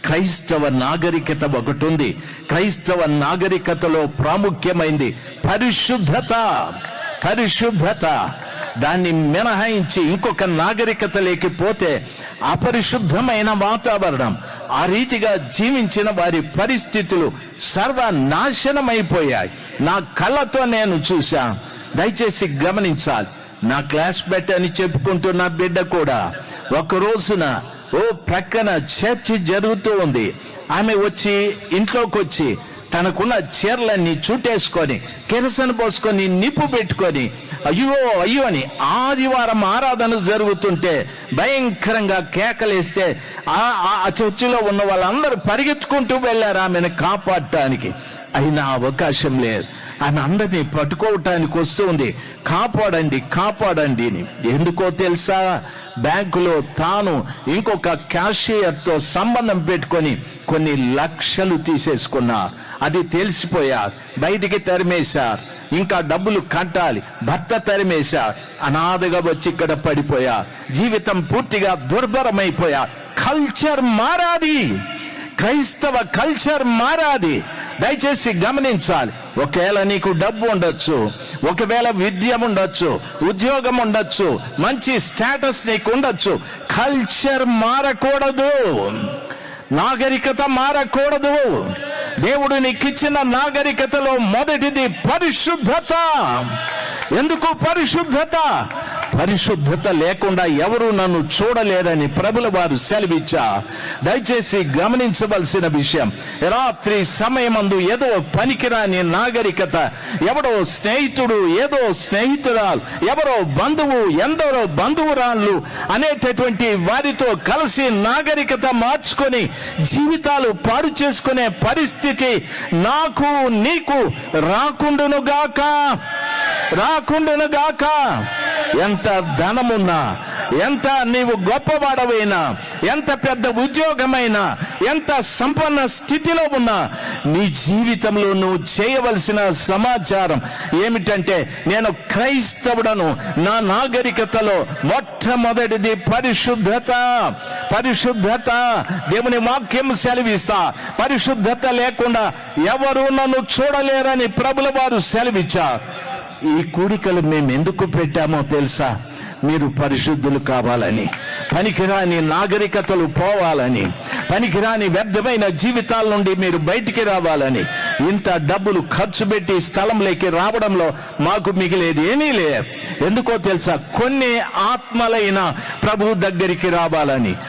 క్రైస్తవ నాగరికత ఒకటి ఉంది. క్రైస్తవ నాగరికతలో ప్రాముఖ్యమైంది పరిశుద్ధత. పరిశుద్ధత దాన్ని మినహాయించి ఇంకొక నాగరికత లేకపోతే అపరిశుద్ధమైన వాతావరణం, ఆ రీతిగా జీవించిన వారి పరిస్థితులు సర్వనాశనమైపోయాయి. నా కళ్ళతో నేను చూశాను. దయచేసి గమనించాలి. నా క్లాస్మేట్ అని చెప్పుకుంటున్న బిడ్డ కూడా ఒక రోజున ప్రక్కన చర్చి జరుగుతూ ఉంది. ఆమె వచ్చి ఇంట్లోకి వచ్చి తనకున్న చీరలన్నీ చుట్టేసుకొని కిరసన పోసుకొని నిప్పు పెట్టుకొని అయ్యో అయ్యో అని ఆదివారం ఆరాధన జరుగుతుంటే భయంకరంగా కేకలేస్తే ఆ చర్చిలో ఉన్న వాళ్ళందరూ పరిగెత్తుకుంటూ వెళ్ళారు ఆమెను కాపాడటానికి. అయినా అవకాశం లేదు. ఆమె అందరినీ పట్టుకోవటానికి వస్తుంది. కాపాడండి కాపాడండి అని. ఎందుకో తెలుసా? బ్యాంకులో తాను ఇంకొక క్యాషియర్తో సంబంధం పెట్టుకొని కొన్ని లక్షలు తీసేసుకున్నారు. అది తెలిసిపోయారు, బయటికి తరిమేశారు. ఇంకా డబ్బులు కట్టాలి, భర్త తరిమేశారు. అనాథగా వచ్చి ఇక్కడ పడిపోయారు. జీవితం పూర్తిగా దుర్భరమైపోయారు. కల్చర్ మారాది, క్రైస్తవ కల్చర్ మారాది. దయచేసి గమనించాలి. ఒకవేళ నీకు డబ్బు ఉండొచ్చు, ఒకవేళ విద్య ఉండొచ్చు, ఉద్యోగం ఉండొచ్చు, మంచి స్టేటస్ నీకు ఉండొచ్చు, కల్చర్ మారకూడదు, నాగరికత మారకూడదు. దేవుడు నీకు ఇచ్చిన నాగరికతలో మొదటిది పరిశుద్ధత. ఎందుకు పరిశుద్ధత? పరిశుద్ధత లేకుండా ఎవరు నన్ను చూడలేరని ప్రభుల వారు సెలవిచ్చా. దయచేసి గమనించవలసిన విషయం, రాత్రి సమయమందు ఏదో పనికిరాని నాగరికత, ఎవడో స్నేహితుడు, ఏదో స్నేహితురాలు, ఎవరో బంధువు, ఎందరో బంధువురాళ్ళు అనేటటువంటి వారితో కలిసి నాగరికత మార్చుకొని జీవితాలు పాడు చేసుకునే పరిస్థితి నాకు నీకు రాకుండునుగాక, రాకుండునుగాక. ఎంత ధనమున్నా, ఎంత నీవు గొప్పవాడవైనా, ఎంత పెద్ద ఉద్యోగమైనా, ఎంత సంపన్న స్థితిలో ఉన్నా, నీ జీవితంలో నువ్వు చేయవలసిన సమాచారం ఏమిటంటే, నేను క్రైస్తవుడను, నా నాగరికతలో మొట్టమొదటిది పరిశుద్ధత. పరిశుద్ధత. దేవుని వాక్యం సెలవిస్తా, పరిశుద్ధత లేకుండా ఎవరు నన్ను చూడలేరని ప్రభుల వారు సెలవిచ్చారు. ఈ కూడికలు మేము ఎందుకు పెట్టామో తెలుసా? మీరు పరిశుద్ధులు కావాలని, పనికిరాని నాగరికతలు పోవాలని, పనికిరాని వ్యర్థమైన జీవితాల నుండి మీరు బయటికి రావాలని. ఇంత డబ్బులు ఖర్చు పెట్టి స్థలంలోకి రావడంలో మాకు మిగిలేది ఏమీ లేదు. ఎందుకో తెలుసా? కొన్ని ఆత్మలైన ప్రభు దగ్గరికి రావాలని.